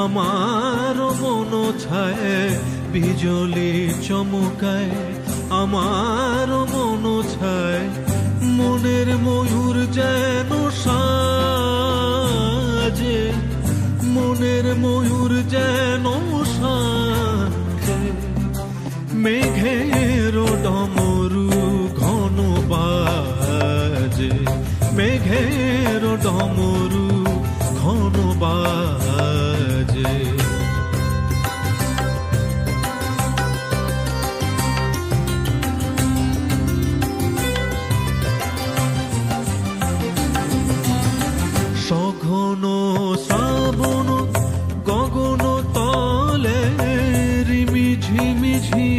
আমার মন ছায় বিজলি চমকায়, আমার মন ছায় মনের ময়ূর যেন সাজে, মনের ময়ূর যেন সাজে। মেঘের ডমরু ঘন বাজে, মেঘের ডমরু ঘন বাজে। সঘন শ্রাবণ গগন তলে রিমি ঝিমিঝি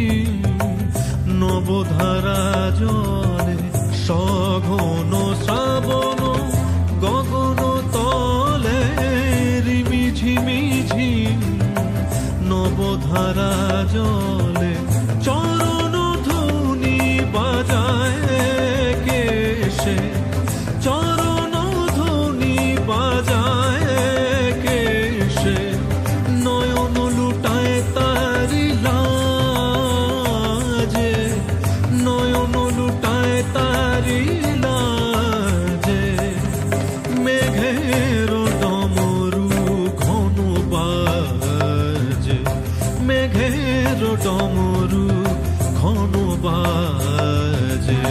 নবধারা জলে, সঘন শ্রাবণ গগন তলে রিমি ঝিমিঝি নবধারা জলে। চরণ ধ্বনি বাজায় কেশে, চরণ ধ্বনি বাজায় কেশে, নয়ন লুটায় তারি লাজে, নয়ন লুটায় তারি লাজে। মেঘের ডমরু ঘন বাজে, মেঘের ডমরু ঘন বাজে।